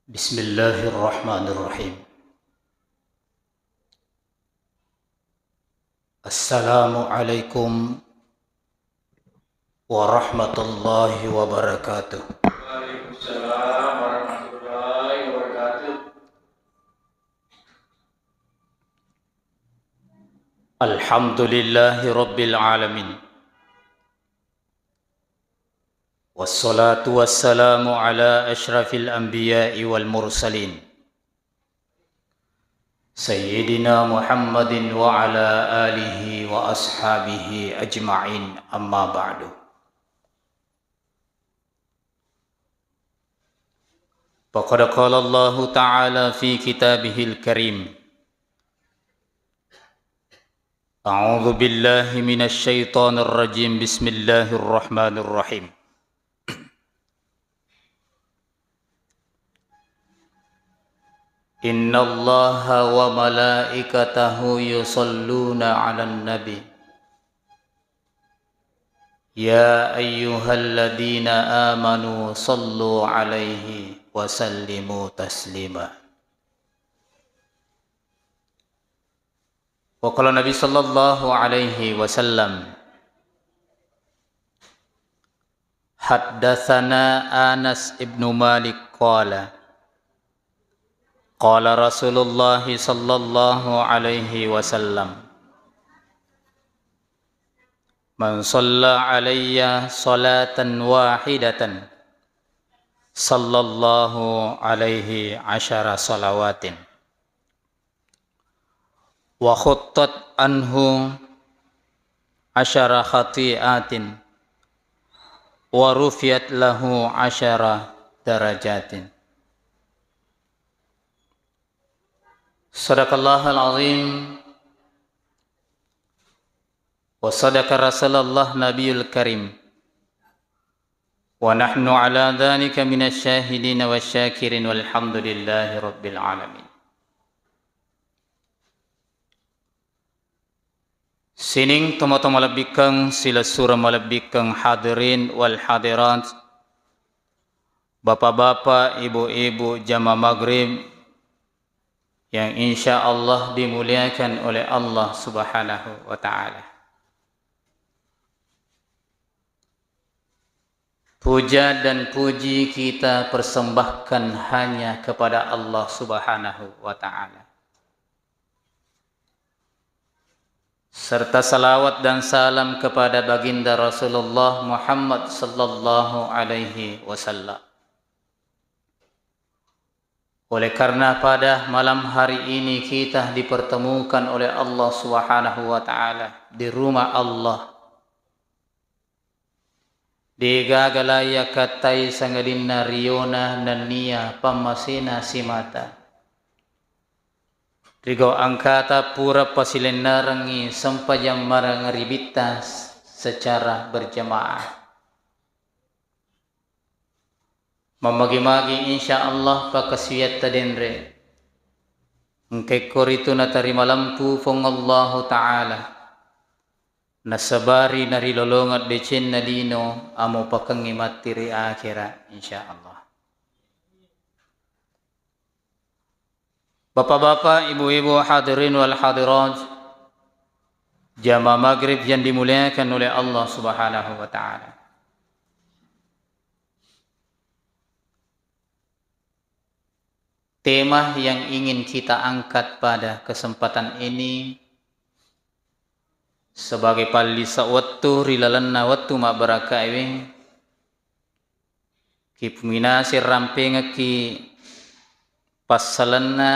Bismillahirrahmanirrahim. Assalamualaikum warahmatullahi wabarakatuh. Waalaikumsalam warahmatullahi wabarakatuh. Alhamdulillahi rabbil alamin. Wassalatu wassalamu ala ashrafil anbiya'i wal mursalin. Sayyidina Muhammadin wa ala alihi wa ashabihi ajma'in, amma ba'du. Faqad qala Allah ta'ala fi kitabihil karim. A'udzu billahi minasy syaithanir rajim. Bismillahirrahmanirrahim. Inna Allaha wa malaikatahu yusalluna 'alan nabi. Ya ayyuhalladzina amanu sallu 'alaihi wa sallimu taslima. Wa qala Nabi sallallahu alaihi wasallam, haddatsana Anas ibnu Malik qala qala Rasulullah sallallahu alaihi wasallam, man shalla alayya salatan wahidatan sallallahu alaihi asyara salawatin wa khuttat anhu asyara khati'atin wa rufiyat lahu asyara darajatin. Sadaqallahul azim wa sadaqa rasulullah nabiyul karim wa nahnu ala dhalika minasy syahidin wasyakirin walhamdulillahi rabbil alamin. Sining tomo-tomo lebikang sila surah malebikang hadirin wal hadirat, bapak-bapak, ibu-ibu jamaah maghrib yang insya Allah dimuliakan oleh Allah subhanahu wa ta'ala. Puja dan puji kita persembahkan hanya kepada Allah subhanahu wa ta'ala, serta salawat dan salam kepada baginda Rasulullah Muhammad sallallahu alaihi wasallam. Oleh karena pada malam hari ini kita dipertemukan oleh Allah subhanahu wa ta'ala di rumah Allah, di gagalaya katai sangadina riona nania pamasina simata, Rigo angkata pura pasilen narangi sampayang marangaribitas secara berjamaah. Memagi-magi insya Allah pakaswiyat tadenre. Engkay korito na tarima lampu fong Allah Ta'ala. Nasabari narilolongat becen na dino amo pakangimatiri akira insya Allah. Bapak-bapak, ibu-ibu, hadirin wal hadirat, jamaah maghrib yang dimuliakan oleh Allah subhanahu wa ta'ala. Tema yang ingin kita angkat pada kesempatan ini sebagai palisa wattu rilalanna wattu ma'baraka iwing kipuminasi rampingaki pasalanna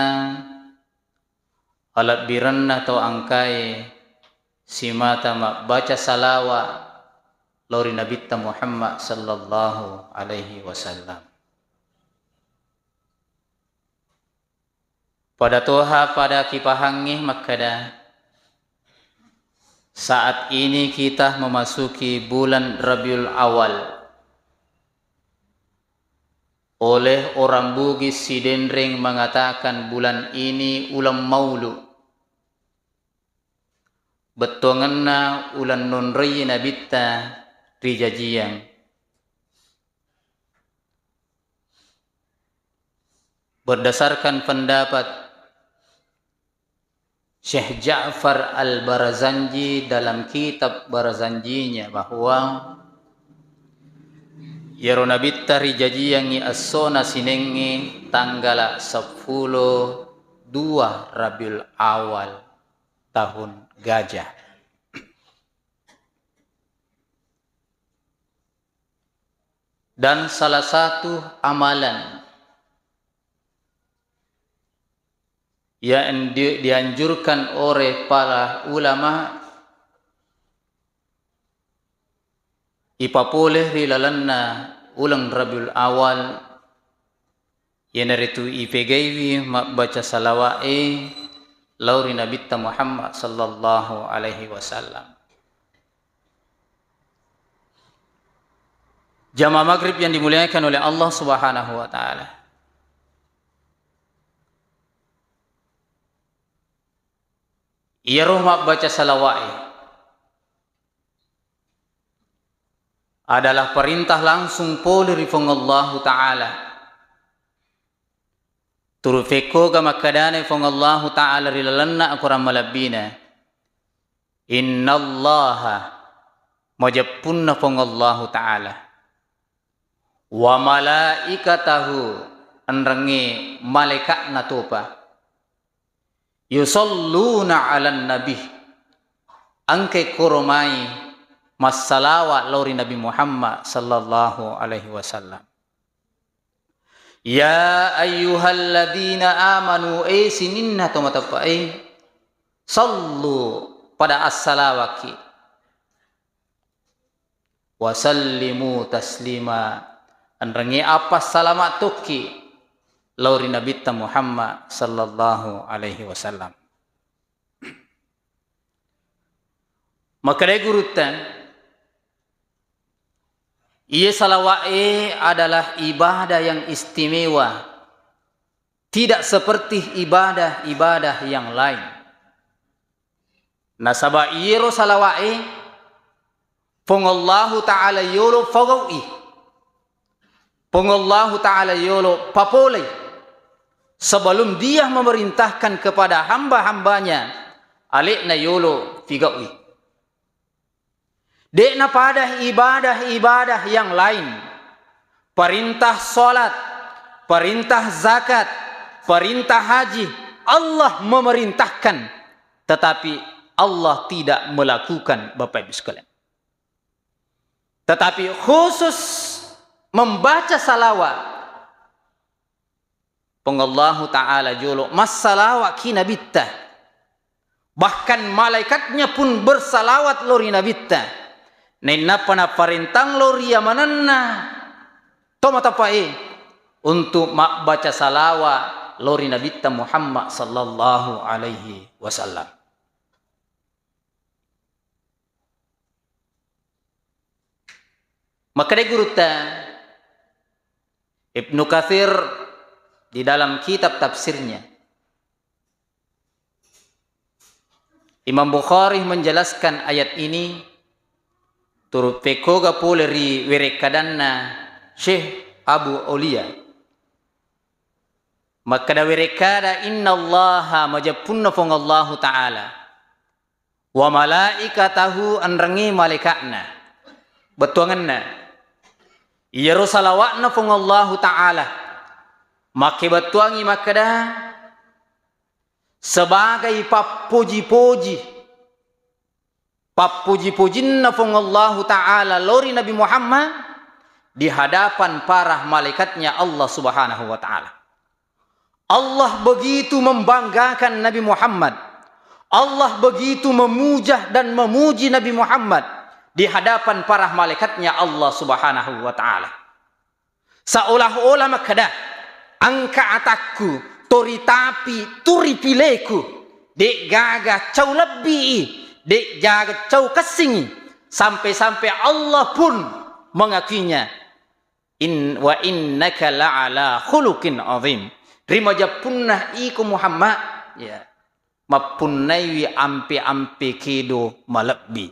alat biranna atau angkai simata baca salawa lori Nabi Muhammad sallallahu alaihi wasallam. Pada toha pada kipahangi makada saat ini kita memasuki bulan Rabiul Awal. Oleh orang Bugis Sidenreng mengatakan bulan ini ulam maulu. Betonganna ulan nonri nabita rijajiang. berdasarkan pendapat Syekh Ja'far Al-Barazanji dalam kitab Barazanjinya bahwa Yarona bittari jajiyangi as-sona sinengi tanggal 10 2 Rabiul Awal tahun gajah. Dan salah satu amalan yang dianjurkan oleh para ulama ipapoleh rilalanna ulang Rabiul Awal yanaritu ipegaiwi baca salawae lauri Nabi Muhammad sallallahu alaihi wasallam. Jamaah maghrib yang dimuliakan oleh Allah Subhanahu wa taala. Ia rumah baca salawai adalah perintah langsung dari Allah Ta'ala. Turu feko ga makadane Allah Ta'ala rilalanna akuram malabina. Inna Allaha majapunna Allah Ta'ala. Wa malaikatahu anrangi malaikat natupa. Yusalluna 'alan nabi. Angke koromai masalawat lauri Nabi Muhammad sallallahu alaihi wasallam. Ya ayyuhalladzina amanu sininna tomatapai sallu pada as-salawaki wa sallimu taslima anrangi apa salamat tuki lauri Nabi Muhammad sallallahu alaihi wasallam. Maka dari gurutan ia salawat adalah ibadah yang istimewa, tidak seperti ibadah-ibadah yang lain. Nasaba iro salawat Pongallahu Ta'ala yolo fagawi. Pongallahu Ta'ala yolo papolei. Sebelum dia memerintahkan kepada hamba-hambanya, alikna yolo figawi. Dekna pada ibadah-ibadah yang lain, perintah solat, perintah zakat, perintah haji, Allah memerintahkan, tetapi Allah tidak melakukan, Bapak Ibu sekalian. Tetapi khusus membaca salawat, Pengallahu Ta'ala jolo mas salawat ki nabitta. Bahkan malaikatnya pun bersalawat lori nabitta. Nena pana parintang loria mananna tomatapai untuk baca salawat lori Nabi Muhammad sallallahu alaihi wasallam. Maka dari guruta Ibnu Katsir di dalam kitab tafsirnya, Imam Bukhari menjelaskan ayat ini turut pekoga poleri werekadanna Syekh Abu Aulia. Maka da werekada inna Allaha majapunna fongallahu ta'ala wa malaikatahu anrangi malaikatna betuanganna iya rosalawatna fongallahu ta'ala maka betuangi makada sebagai papuji-puji papuji-pujinna fongallahu ta'ala lori Nabi Muhammad di hadapan para malaikatnya Allah Subhanahu wa ta'ala. Allah begitu membanggakan Nabi Muhammad. Allah begitu memuja dan memuji Nabi Muhammad di hadapan para malaikatnya Allah Subhanahu wa ta'ala. Seolah-olah makada angka atakku tori tapi turi pileku dek gagah cau lebih dek jaga cau kesingi sampai-sampai Allah pun mengakuinya wa innaka la'ala khuluqin azim. Rima japunnah iku Muhammad ya mapunnai ampe-ampe kedo malabbi.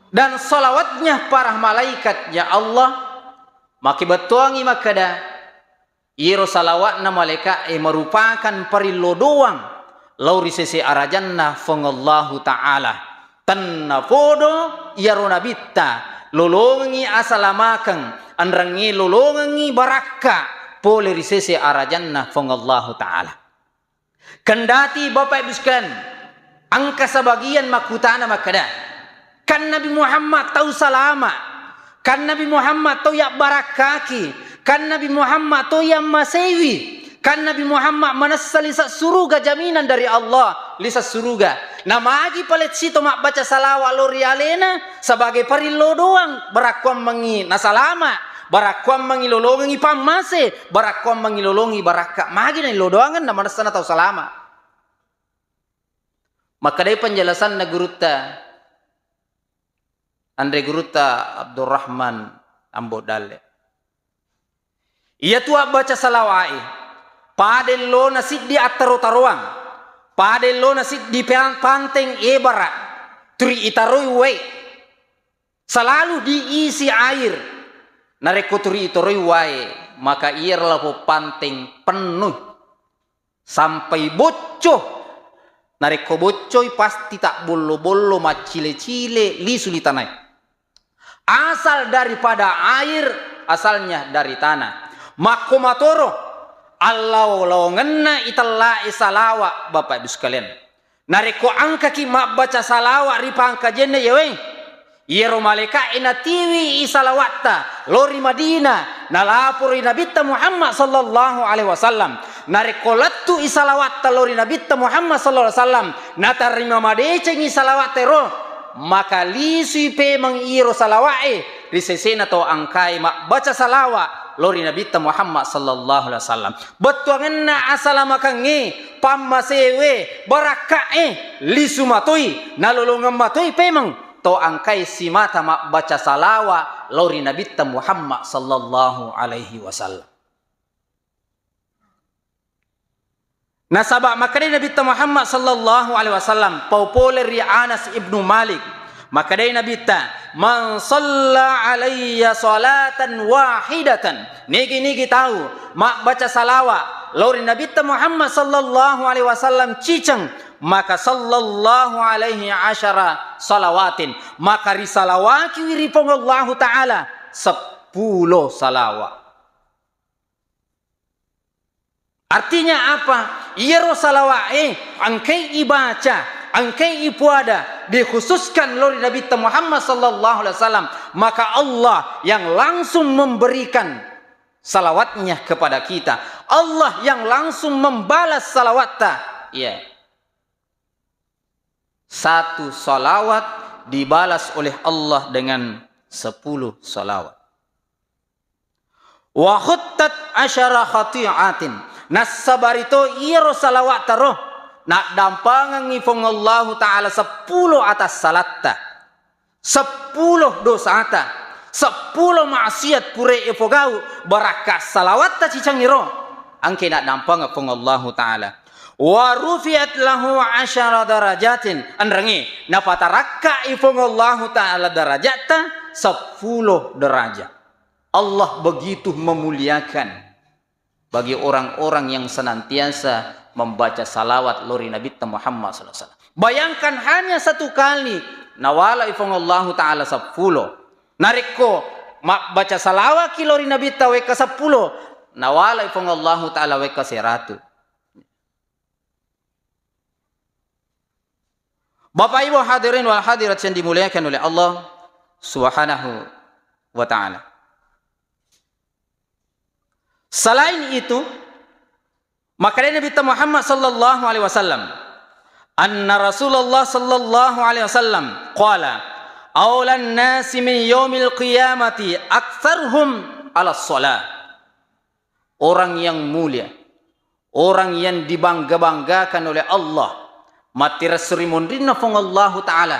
dan salawatnya para malaikat ya Allah maki batuangi makada iro salawatna malaikat merupakan parillo doang lauri sese arajanna fongallahu ta'ala tanna fodo iro nabitta lolongi asalamakan andrangi lolongi baraka pole risese arajanna fongallahu ta'ala. Kendati Bapak Ibu sekalian angka sebagian makutana makada kan Nabi Muhammad tahu salama, kan Nabi Muhammad tahu ya barakaki, kan Nabi Muhammad tahu ya masewi, kan Nabi Muhammad manassa lisa suruga jaminan dari Allah lisa suruga. Nama aji palet sito mak baca salawat lori alena sebagai parillo doang barakwam mengi nasalama, barakwam mengi lolongi pamase, barakwam mengi lolongi baraka magi na lodoangan na manassa na tahu salama. Maka dari penjelasan na guruta Andre Guruta Abdurrahman Ambodale. Ia tua baca salawai. Padello nasid di ataro-taruang. Padello nasid di panteng ebara. Turi itaroi we. Selalu diisi air. Nareko turi itaroi wae. Maka ia lapo panteng penuh. Sampai bocor. Nareko bocoi pasti tak bolo-bolo macile-cile lisuli tanai. Asal daripada air, asalnya dari tanah. Makomatoro Allah lawanganna italla isalawa Bapak Ibu sekalian. Nareko angka ki mak baca salawa ripa angka jenne yewe. Yero malaikat inatiwi isalawatta lori Madinah nalapuri Nabi Muhammad sallallahu alaihi wasallam. Nareko lattu isalawatta lori Nabi Muhammad sallallahu alaihi wasallam natarima madece ngi salawatero. Maka lisui pe mangiro salawae risesena to angkai mak baca salawa lori Nabi Muhammad sallallahu alaihi wasallam betuangenna asalama kange pamasewe barakae lisu matoi nalolongam matoi pemang to angkai simata mak baca salawa lori Nabi Muhammad sallallahu alaihi wasallam. Nasabak makadai Nabi Muhammad sallallahu alaihi wasallam populer ya Anas ibnu Malik makadai Nabi man shalla alayya salatan wahidatan niki tahu mak baca salawa lori Nabi Muhammad sallallahu alaihi wasallam cicang maka sallallahu alaihi asyara salawatin maka risalawaki wiripong Allah taala 10 salawat. Artinya apa? Iro salawae angkai ibaca, angkai ipuada dikhususkan oleh Nabi Muhammad sallallahu alaihi wasallam, maka Allah yang langsung memberikan salawatnya kepada kita. Allah yang langsung membalas salawatnya. Ya. Satu salawat dibalas oleh Allah dengan 10 salawat. Wa khuttat asyara khati'atin. Nasabarito iro salawat taroh nak dampangan ngifong Allah Ta'ala 10 atas salatta 10 dosata 10 maksiat pure efogau barakat salawat ta cicang iro angke nak dampang ngifong Allah Ta'ala wa rufiat lahu asyara darajatin andrangi napataraka ifong Allah Ta'ala darajata 10 derajat. Allah begitu memuliakan bagi orang-orang yang senantiasa membaca salawat lori Nabi Muhammad SAW. Bayangkan hanya satu kali nawala ifong Allah Ta'ala 10. Nariko baca salawat ki lori Nabi Ta'ala weka 10. Nawala ifong Allah Ta'ala weka 100. Bapak Ibu hadirin wal hadirat yang dimuliakan oleh Allah Subhanahu wa Ta'ala. Selain itu, maka Nabi Muhammad sallallahu alaihi wasallam anna Rasulullah sallallahu alaihi wasallam qala awlan nasi min yaumil qiyamati aktsarhum ala shalah. Orang yang mulia, orang yang dibangga-banggakan oleh Allah, mati rasuri mundinna fong Allah Ta'ala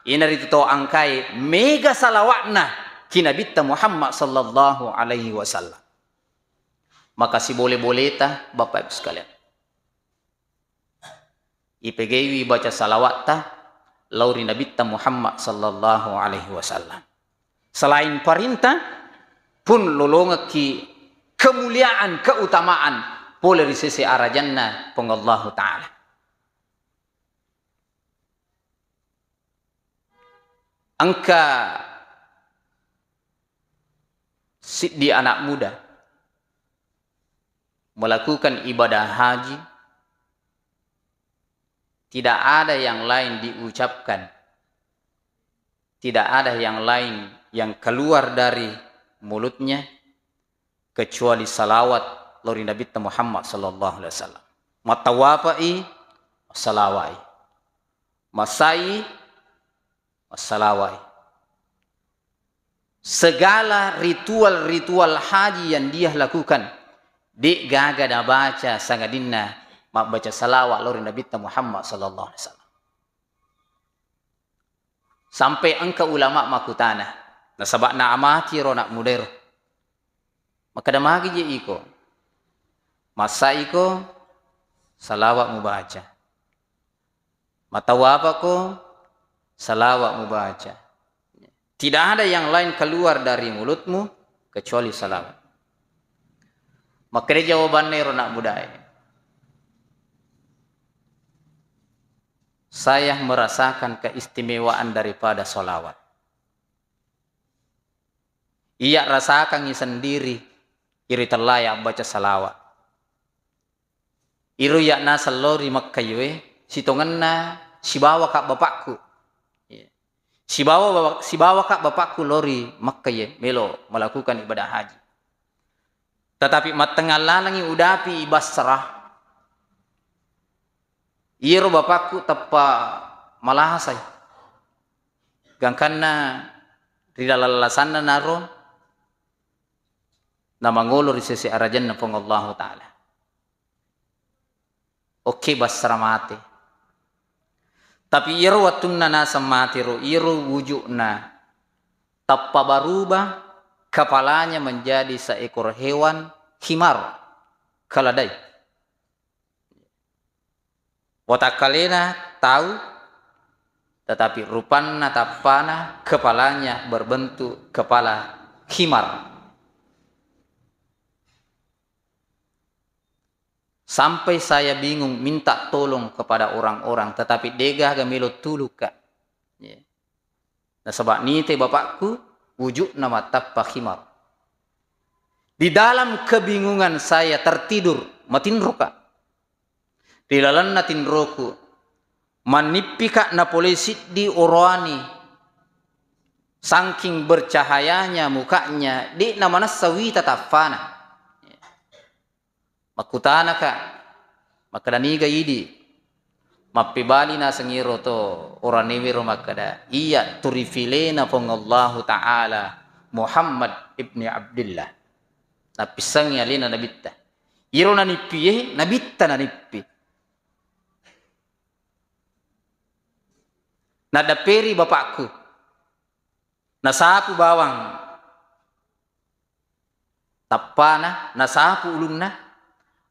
inari to angkai mega salawatna ki Nabi Muhammad sallallahu alaihi wasallam. Maka si boleh-boleh tah Bapak Ibu sekalian. Ipegewi baca salawat tah lauri Nabi Muhammad sallallahu alaihi wasallam. Selain perintah pun lolongaki kemuliaan, keutamaan boleh di sisi arah jannah pengallahu ta'ala. Angka di anak muda melakukan ibadah haji, tidak ada yang lain diucapkan, tidak ada yang lain yang keluar dari mulutnya kecuali salawat lori Nabi Muhammad sallallahu alaihi wasallam. Matawafai salawai, masai salawai. Segala ritual-ritual haji yang dia lakukan, di gaga da baca sangadinna mak baca salawat lori Nabi Muhammad sallallahu alaihi wasallam. Sampai engkau ulama makutana nasabak na amati ro nak mudero. Maka damagi je iko. Masa iko salawat mubaca. Matawapa ko salawat mubaca. Tidak ada yang lain keluar dari mulutmu kecuali salawat. Maka dia jawabannya ro nak muda ini. Saya merasakan keistimewaan daripada salawat. Ia rasakan sendiri iri terlayak baca salawat. Iru yakna salori makkaywe sitonganna sibawa kak bapakku. Sibawa kak bapakku lori makkaye melo melakukan ibadah haji. Tetapi matengah lalangi udapi Basrah. Iru bapakku tepa malahasay. Gangkanna ridalalasanna naro na mangulur di sisi arajan na pong Allah Ta'ala. Oke Basra mati. Tapi iru watun na nasa mati ro, iru wujud na tappa baruba kepalanya menjadi seekor hewan himar kaladai. Watakalena tahu, tetapi rupana tapana kepalanya berbentuk kepala himar. Sampai saya bingung minta tolong kepada orang-orang, tetapi dega gamilo tuluka. Nah sebab ni te bapakku wujud nama tappa himar. Di dalam kebingungan saya tertidur matinroka. Di dalam natinroku manipika na polisi di orani. Saking bercahayanya mukanya di nama nasawi tatafana. Makutana ka makadaniga idi mapibali na sangiro to oranimiro makada iya turifilena pong Allah Ta'ala Muhammad ibni Abdullah napisang yalina nabitta iro na nipi nabitta na nipi nadaperi bapakku nasapu bawang tapana nasapu ulunna.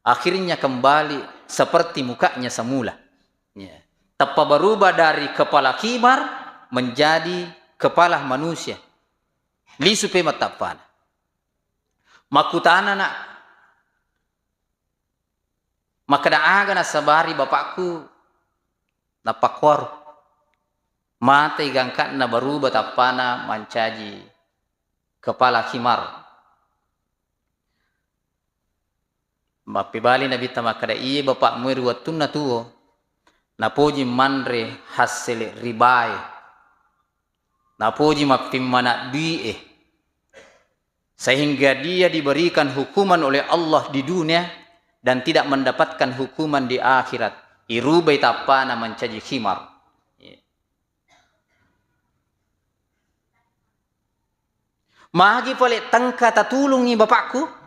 Akhirnya kembali seperti mukanya semula. Ya. Tanpa berubah dari kepala himar menjadi kepala manusia. Lisupe matapana. Makutana nak. Makadaaga na sabari bapakku napakwar. Mate gangkat na berubah tapana menjadi kepala himar. Mapibali Nabi tamakada iya bapak muir watun na tuo napoji manre hasil ribae napoji mapimana die sehingga dia diberikan hukuman oleh Allah di dunia dan tidak mendapatkan hukuman di akhirat irubai tapana mencaji khimar. Magi pale tangka tatulungi bapakku.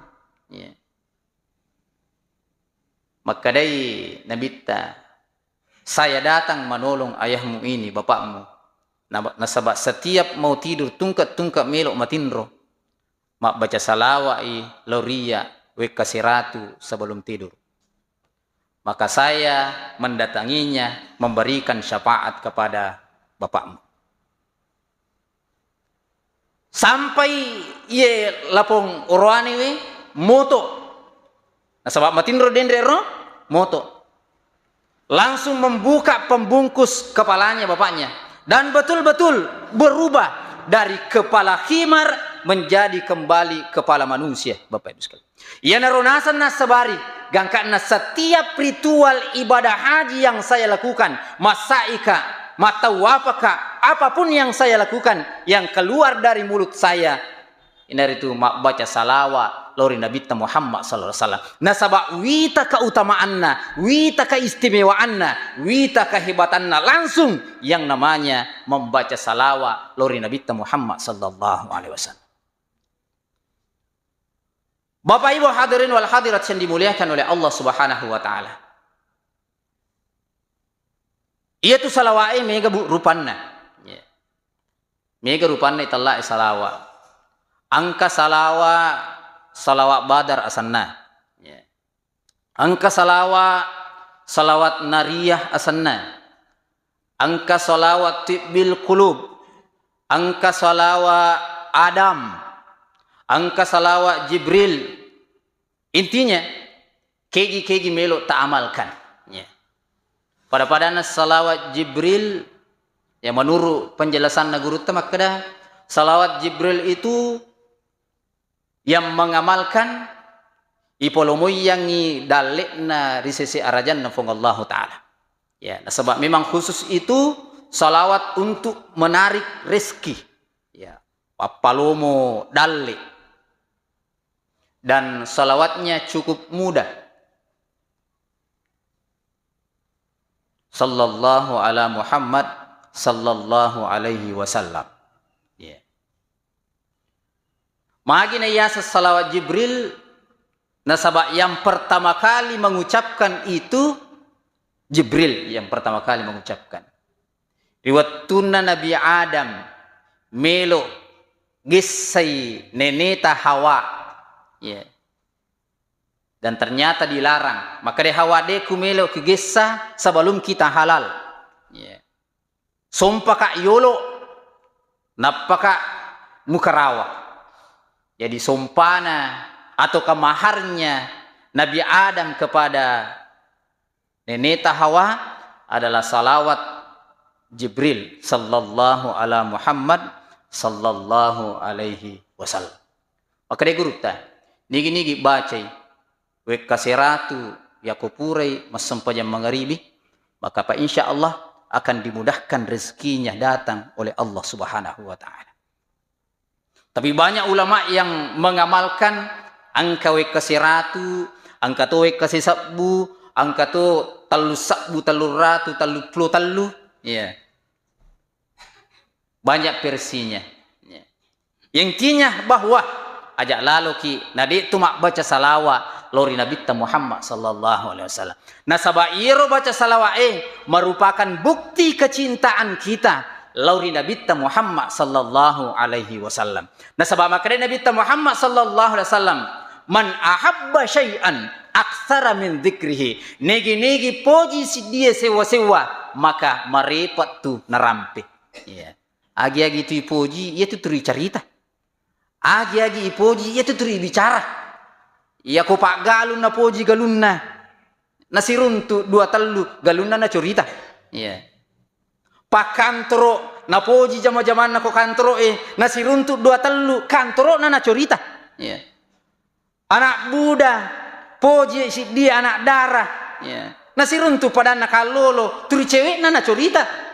Maka dari nabita saya datang menolong ayahmu ini, bapakmu. Nasabak setiap mau tidur tungkat melok matinro. Mak baca salawai, loria, wekasiratu sebelum tidur. Maka saya mendatanginya, memberikan syafaat kepada bapakmu. Sampai ia lapong orwani we moto. Nah sebab matindro dendre ro moto. Langsung membuka pembungkus kepalanya bapaknya. Dan betul-betul berubah dari kepala khimar menjadi kembali kepala manusia, Bapak Ibu sekalian. Ia naronasan nasabari, gangkana setiap ritual ibadah haji yang saya lakukan, masaika, matawafaka, apapun yang saya lakukan, yang keluar dari mulut saya, ini itu baca salawat lori Nabi Muhammad sallallahu alaihi wasallam. Nasabak wita keutamaanna, wita keistimewaanna, wita kehebatanna, langsung yang namanya membaca salawat lori Nabi Muhammad sallallahu alaihi wasallam. Bapak Ibu hadirin wal hadirat yang dimuliakan oleh Allah Subhanahu wa taala. Ia tu salawat mega rupanna. Mega rupanna italla salawat. Angka salawat badar asanna. Angka salawat nariyah asanna. Angka salawat tibbil qulub. Angka salawat Adam. Angka salawat Jibril. Intinya kegi melo tak amalkan. Pada salawat Jibril, ya menurut penjelasan guru tamak kada, salawat Jibril itu yang mengamalkan ipolomoy yang dalekna risesi arajan nafong Allah Ta'ala. Ya, sebab memang khusus itu salawat untuk menarik rezeki. Ya, papalomo dalek. Dan salawatnya cukup mudah. Sallallahu ala Muhammad sallallahu alaihi wasallam. Ya. Magina yasa salawat Jibril, nasabak yang pertama kali mengucapkan itu Jibril yang pertama kali mengucapkan. Riwatuna Nabi Adam melo gisai neneta Hawa. Ya. Dan ternyata dilarang. Maka de Hawa de kumelo ke gisa sebelum kita halal. Ya. Sumpah kak yolo napaka mukarawa. Jadi sumpana atau kemaharnya Nabi Adam kepada neneta Hawa adalah salawat Jibril sallallahu ala Muhammad sallallahu alaihi wasallam. Maka dia guruta nigi bacai wek kasiratu yakupurai masampajam mangaribi, maka pa insya Allah akan dimudahkan rezekinya datang oleh Allah Subhanahu wa taala. Tapi banyak ulama yang mengamalkan angka wek kasiratu, angka tu wek kasisabbu, angka tu talu sabbu, talu ratu, talu puluh talu, ya. Banyak versinya. Ya. Yang intinya bahwa ajak lalu ki nadi tu mak baca salawat lori Nabi Muhammad sallallahu alaihi wasallam. Nasabairo baca salawat merupakan bukti kecintaan kita lori Nabi Muhammad sallallahu alaihi wasallam. Nasabah makanya Nabi Muhammad sallallahu alaihi wasallam man ahabba syai'an aktsara min dzikrihi. Negi poji si dia sewa-sewa maka marepat tu narampe. Ya. Agi-agi tu poji ia tu teri cerita. Agi-agi ipoji ia tu teri bicara. Ia ko pak galun na poji galun na. Nasiruntu dua telu galun na curita. Iya. Pak kantoro na poji jama-jaman na ko kantoro nasiruntu dua telu kantoro na curita. Iya. Anak Buddha poji si dia anak darah. Iya. Nasiruntu pada na kalolo turi cewek na curita.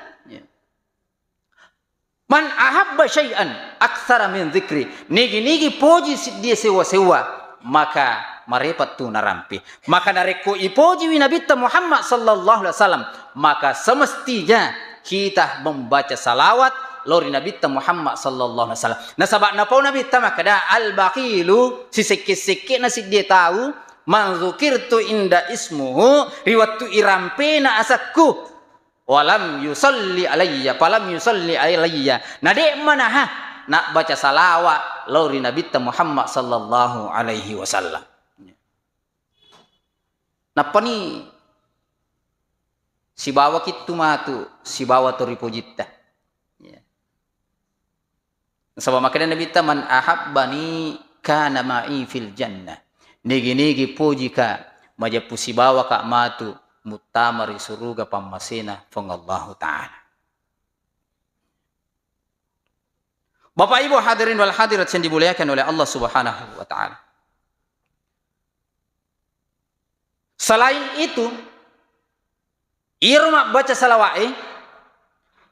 Man ahabba syai'an aktsara min dzikri. Nigi poji dia sewa-sewa maka marepat tu narampi. Maka nareko ipoji Nabi Muhammad sallallahu alaihi wasallam, maka semestinya kita membaca salawat lori Nabi Muhammad sallallahu alaihi wasallam. Nasabak napau Nabi makada al-baqilu sisik-sik nasi dia tahu man dzukirtu inda ismuhu riwatu irampena asakku walam yusalli alayya falam yusalli alayya. Nah dek mana nak baca salawat lori Nabi Muhammad sallallahu alaihi wasallam. Napa ni si bawa kitu matu si bawa tori pojita. Sebab makanya Nabi ta man ahabbani kana ma'i fil jannah. Nigi-nigi puji ka majapusi bawa ka matu mutamari suruga pamasina fangallahu ta'ala. Bapak Ibu hadirin wal hadirat yang dimuliakan oleh Allah Subhanahu wa taala. Selain itu, irma baca salawat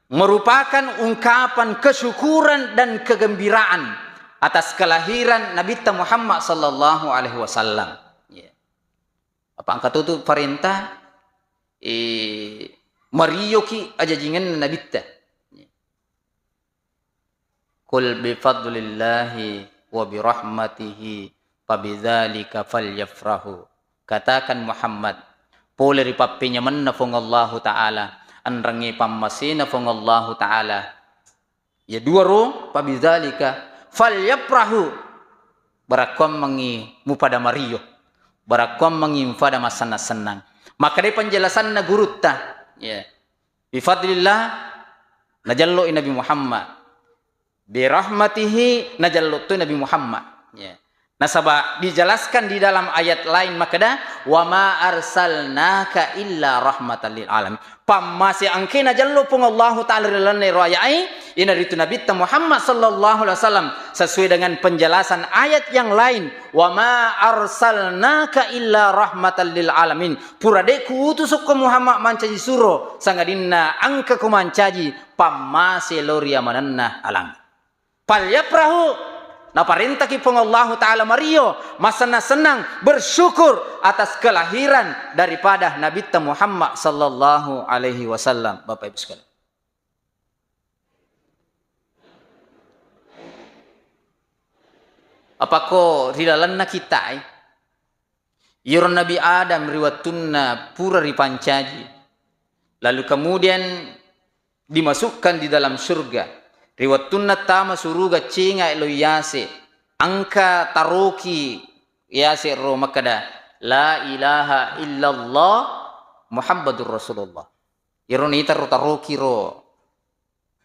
merupakan ungkapan kesyukuran dan kegembiraan atas kelahiran Nabi Muhammad sallallahu alaihi wasallam. Apa angkat itu perintah mariyoki aja jingan Nabi ta. Qul bi fadlillahi wa bi rahmatihi fabidzalika falyafrahu. Katakan Muhammad, boleh ripapinya manna Allah taala, anrangi pammasina Allah taala. Ya dua ro fabidzalika falyafrahu. Barakom mangi mu pada mariyo. Barakom mangi pada masana senang. Maka dari penjelasan na gurutta, ya. Bi fadlillah najallu Nabi Muhammad. Bi rahmatihi najallu Nabi Muhammad, ya. Nasaba dijelaskan di dalam ayat lain makada wa ma arsalnaka illa rahmatan lil alamin. Pamasi angkina jallu pung Allah taala rilane rayai ina ritu Nabi Muhammad sallallahu alaihi wasallam sesuai dengan penjelasan ayat yang lain wa ma arsalnaka illa rahmatan lil alamin. Purade ku utus ke Muhammad mancaji suro sangadinna angka ku mancaji pamasi loria mananna alang. Palyaprahu na parintah kipong Allah Ta'ala Mario masana senang bersyukur atas kelahiran daripada Nabi Muhammad sallallahu alaihi wasallam. Bapak Ibu sekalian, apako rilalanna kita Yur Nabi Adam riwatunna pura ripancaji lalu kemudian dimasukkan di dalam surga. Riwatunna tama suruga cinga elo yase angka taruki yase ro makada la ilaha illallah Muhammadur Rasulullah. Ironi taruki ro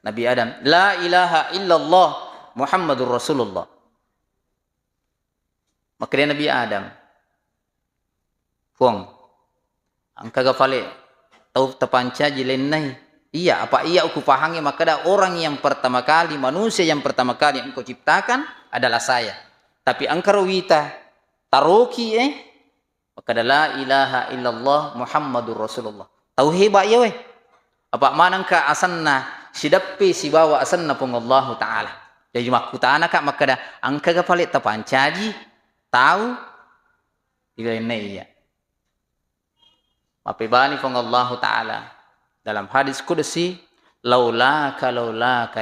Nabi Adam la ilaha illallah Muhammadur Rasulullah. Maka dia Nabi Adam puang angka gafale tau tapanca jilenai. Iya, apa iya aku pahangi maka ada orang yang pertama kali, manusia yang pertama kali yang engkau ciptakan adalah saya. Tapi angkar wita taruki maka ada la ilaha illallah Muhammadur Rasulullah. Tahu hebat ya weh. Apa manangka asanna sidapi si bawa asanna pun Allah Ta'ala. Jadi makutana kak maka ada angka gapalit tapancaji tahu ilainna iya. Mapibani pun Allah Ta'ala. Dalam hadis kudusi, laulaka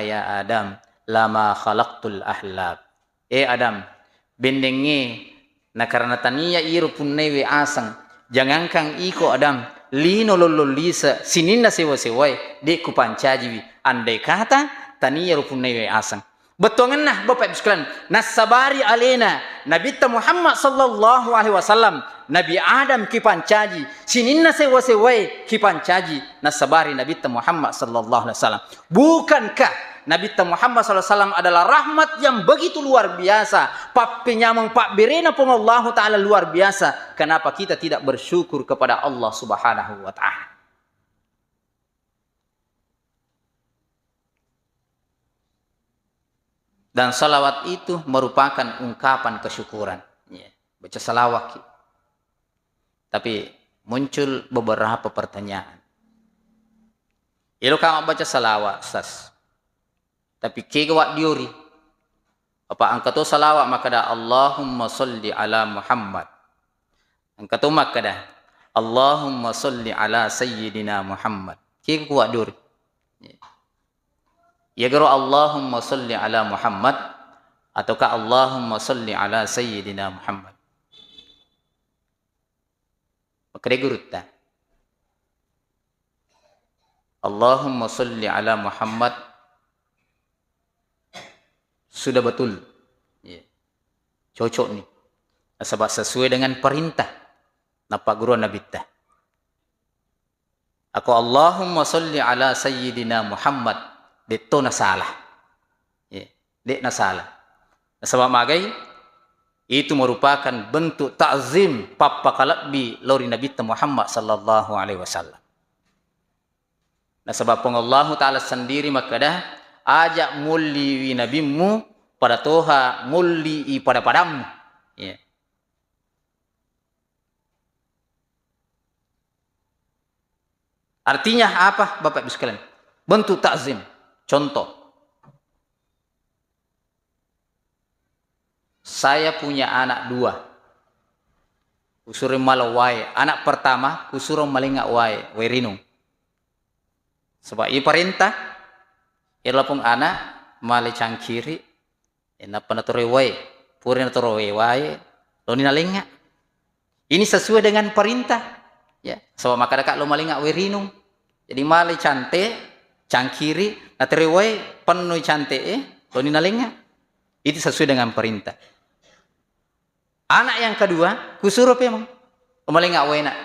ya Adam, lama khalaqtul ahlab. Adam, bendengi na karena tania iru punnewe asang. Jangankan iko Adam, lino lololisa sininna sewa-sewai de kupancaji. Andai kata tania iru punnewe asang. Betongan nah Bapak Ibu sekalian, nasabari alena Nabi Muhammad sallallahu alaihi wasallam, Nabi Adam kipancaji, sininna sewa-sewai kipancaji, nasabari Nabi Muhammad sallallahu alaihi wasallam. Bukankah Nabi Muhammad sallallahu alaihi wasallam adalah rahmat yang begitu luar biasa? Pak penyamang Pak Birena pun Allah Ta'ala luar biasa. Kenapa kita tidak bersyukur kepada Allah Subhanahu wa Ta'ala? Dan salawat itu merupakan ungkapan kesyukuran. Ya, baca salawat. Tapi muncul beberapa pertanyaan. Ilo kamu baca salawat, Ustaz. Tapi kegawat diuri. Apa angkat tu salawat maka dah Allahumma salli ala Muhammad. Angkat tu maka dah Allahumma salli ala Sayyidina Muhammad. Kegawat diuri. Ya garo Allahumma salli ala Muhammad ataukah Allahumma salli ala Sayyidina Muhammad. Maka dia gurutta. Allahumma salli ala Muhammad sudah betul. Ya. Cocok nih. Sebab sesuai dengan perintah napa guru Nabi ta. Aku Allahumma salli ala Sayyidina Muhammad. Itu na salah. dek na salah. Sebab magai itu merupakan bentuk ta'zim pappakalabi lori Nabi Muhammad sallallahu alaihi wasallam. Nah sebab Allah Ta'ala sendiri maka dah ajak muli nabimu pada toha muli pada padamu. Ya. Artinya apa Bapak Ibu sekalian? Bentuk ta'zim. Contoh. Saya punya anak 2. Kusurum malawai. Anak pertama kusurum malingak wai, werinung. Sebab ia perintah, ialah pun anak mali cangkiri, ina panatore wai, puri natore wai, loni nalingak. Ini sesuai dengan perintah. Ya, sebab maka dekat lo malingak werinung. Jadi mali cante, cangkiri, natore wai, penuh cante, loni nalingak. Itu sesuai dengan perintah. Anak yang kedua, kusuruh memang. Malingak wai nak.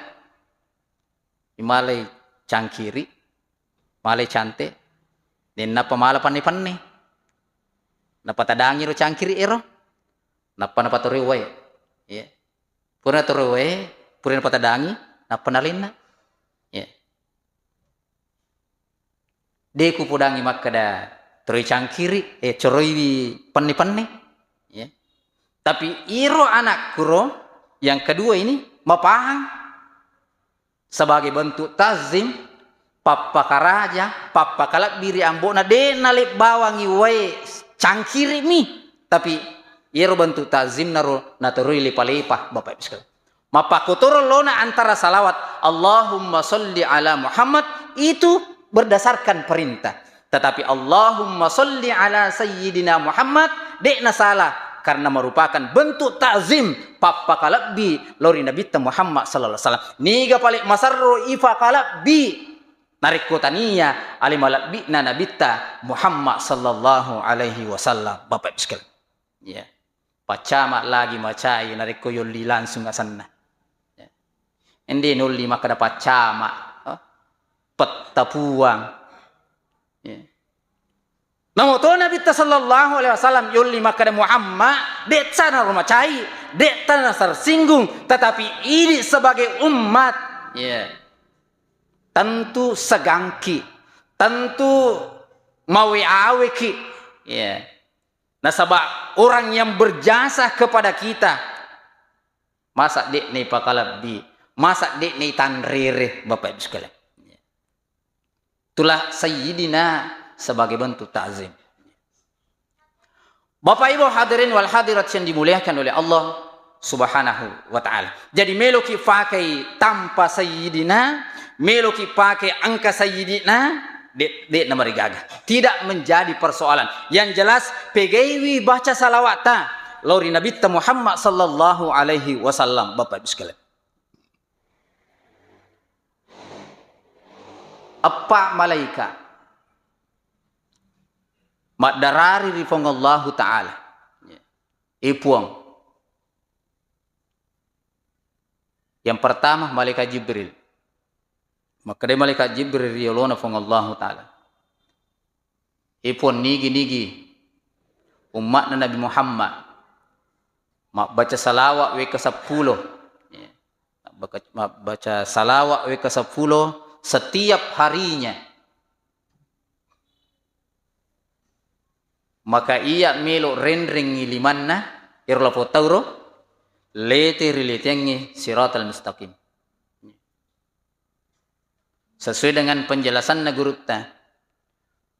Malai cangkiri, malai cantik, dan napa mala panni-panni, napa tadangi ro cangkiri ero, napa tori wae, ya, purna tori wae, purna napa tadangi, napa nalina, ya, deku pudangi makada tori cangkiri, coroi panni-panni, ya, tapi iro anak kuro yang kedua ini mapahang sebagai bentuk tazim. Papa karaja, papa kalak biri ambona de nalip bawangi wae cangkiri mi. Tapi iro bentuk tazim naro naturui lipa-lipa Bapak Ibu sekalian. Mapa kotoro lona antara salawat Allahumma sholli ala Muhammad itu berdasarkan perintah. Tetapi Allahumma sholli ala Sayyidina Muhammad dekna salah karena merupakan bentuk ta'zim papa kalak bi lori Nabi Muhammad sallallahu alaihi wasallam. Niga palik masarro ifa kalak bi nariko tania alimalak bina nabita Muhammad sallallahu alaihi wasallam Bapak Ibu sekalian. Ya. Pacama lagi macai nariko yoli langsung ke sana. Ya. Endi nuli maka dapat pacama. Petapuang. Ya. Namun to Nabi sallallahu alaihi wasallam yoli maka Muhammad det sana rumacai, det tanah tersinggung tetapi ini sebagai umat. Ya. Tentu segangki, tentu mawi-awiki, ya. Nah sebab orang yang berjasa kepada kita, masa dek ni pakalabi, masa dek ni tanrire Bapak Ibu sekalian. Itulah Sayyidina sebagai bentuk ta'zim. Bapak Ibu hadirin wal hadirat yang dimuliakan oleh Allah Subhanahu wa ta'ala. Jadi meloki pakai tanpa Sayyidina, meloki pakai angka Sayyidina, dek nama rigaga. Tidak menjadi persoalan. Yang jelas, pegewi baca salawata lori Nabi Muhammad sallallahu alaihi wasallam Bapak Ibu sekalian. Apa malaikat madarari rifongallahu ta'ala ipuang. Yang pertama malaikat Jibril. Maka dia malaikat Jibril riyolona fong Allah Ta'ala. Ipon nigi-nigi umat Nabi Muhammad. Mak baca salawat we ke 10. Ya. Baca salawat we ke 10 setiap harinya. Maka ia melo rendring limanna irla potawro lete riletengi siratal mustaqim. Sesuai dengan penjelasan Nagurutta,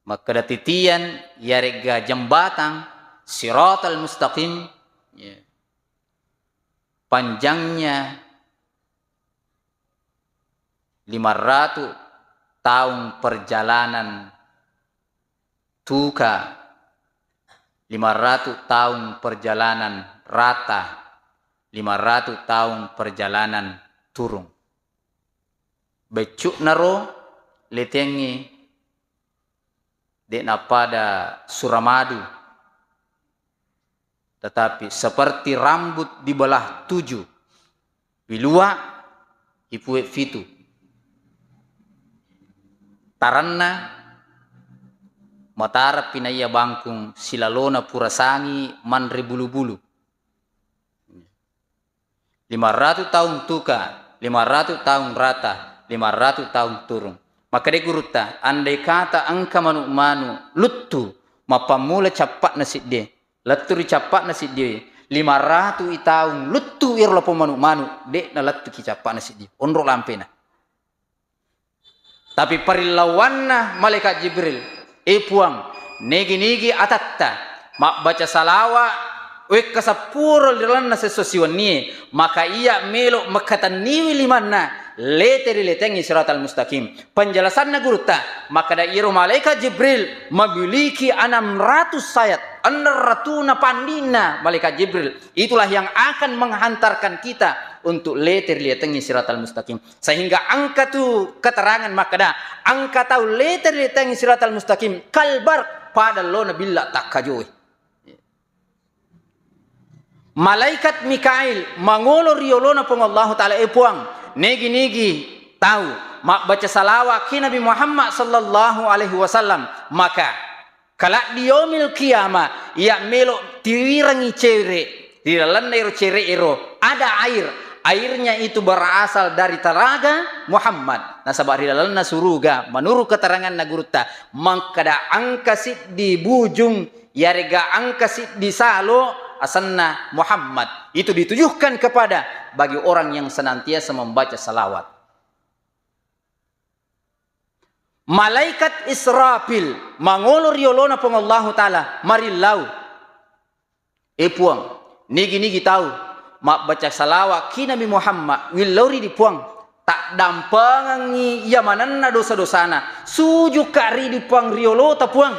maka datitian yarega jembatan siratal mustaqim, ya, panjangnya 500 tahun perjalanan tuka, 500 tahun perjalanan rata, 500 tahun perjalanan turun. Becuk naro letengi dek pada Suramadu, tetapi seperti rambut dibelah 7 bilua ipuet fitu taranna matara pinaya bangkung silalona purasangi manre bulu-bulu. 500 tahun tuka, 500 tahun rata, 500 tahun turun. Maka de guruta, andai kata angka manu luttu, mapamula capat nasi de, laturi capat nasi de, 500 tahun luttu irlo manu de na lattu ki capat nasi de, onro lampena. Tapi parilawanna malaikat Jibril, puang, negi atatta, mak baca salawa, kasapuro liranna sesosiwan ni, maka ia melok makatan niwi limanna, leteri letengi siratal mustaqim. Penjelasan guruta, maka da iro malaikat Jibril memiliki 600 sayat, 600 pandina malaikat Jibril. Itulah yang akan menghantarkan kita untuk leteri letengi siratal mustaqim. Sehingga angka tu keterangan maka da angka tahu leteri letengi siratal mustaqim kalbar pada lona billah takajui. Malaikat Mikail mangolo riolona pong Allah Ta'ala puang negi tahu mak baca salawat ki Nabi Muhammad sallallahu alaihi wasallam, maka kalak di yaumil qiyamah ia melok tiwirangi cere di dalam cere ero ada airnya itu berasal dari telaga Muhammad nasabah di dalam suruga menurut keterangan naguruta, maka da angkasit di bujung yarega angkasit di salo asanna Muhammad itu ditujukan kepada bagi orang yang senantiasa membaca salawat. Malaikat Israfil mangolo riolona pong Allah Ta'ala marilau puang nigi tahu mak baca salawat ki Nabi Muhammad wilauri di puang tak dampangi yamananna dosa-dosana sujuk kari di puang riolo ta puang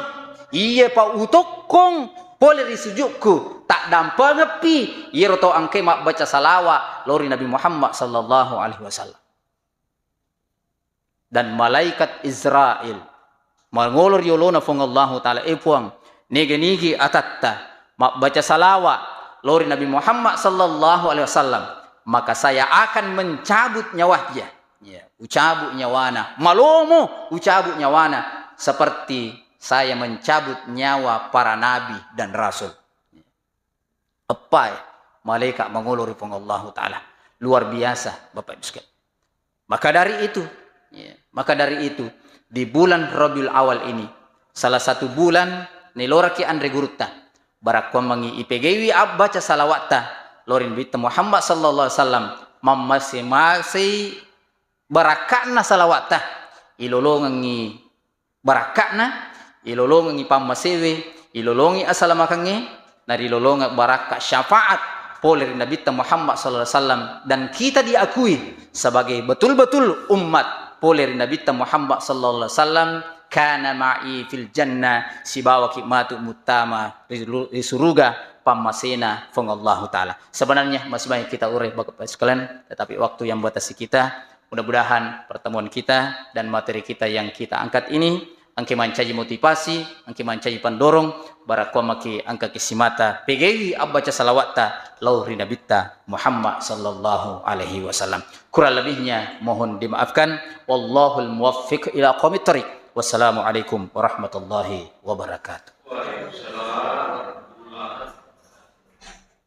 iya pa utokong boleh disujudku tak dampang ngepi yero to angke mak baca salawat lori Nabi Muhammad sallallahu alaihi wasallam. Dan malaikat Israel mangolor yolona fong Allah Ta'ala puang nigi atatta mak baca salawat lori Nabi Muhammad sallallahu alaihi wasallam, maka saya akan mencabut nyawanya, ucabut nyawana malomo ucabut nyawana seperti saya mencabut nyawa para nabi dan rasul. Apa malaikat menguluri pun Allah Ta'ala. Luar biasa Bapak Ibu sekalian. Maka dari itu di bulan Rabiul Awal ini salah satu bulan niloraki andre guruta barakwa mangi IPGW baca salawata lorin bita Muhammad sallallahu alaihi wasallam mamasi barakatna salawata ilolongi barakatna ilolongi pamasewe ilolongi asalamakange narilolonga baraka syafaat oleh Nabi Muhammad sallallahu alaihi wasallam, dan kita diakui sebagai betul-betul umat oleh Nabi Muhammad sallallahu alaihi wasallam. Kana ma'i fil jannah sibawa matu mutama di surga pamasena fong Allah Ta'ala. Sebenarnya masih banyak kita urai Bapak sekalian, tetapi waktu yang batasi kita. Mudah-mudahan pertemuan kita dan materi kita yang kita angkat ini angke mancaji motivasi, angke mancaji pendorong, barakwa maki angka kisimata PGI abbaca salawata lauhi nabita Muhammad sallallahu alaihi wasallam. Kurang lebihnya mohon dimaafkan. Wallahul muwaffiq ila aqwamit thariq. Wassalamualaikum warahmatullahi wabarakatuh.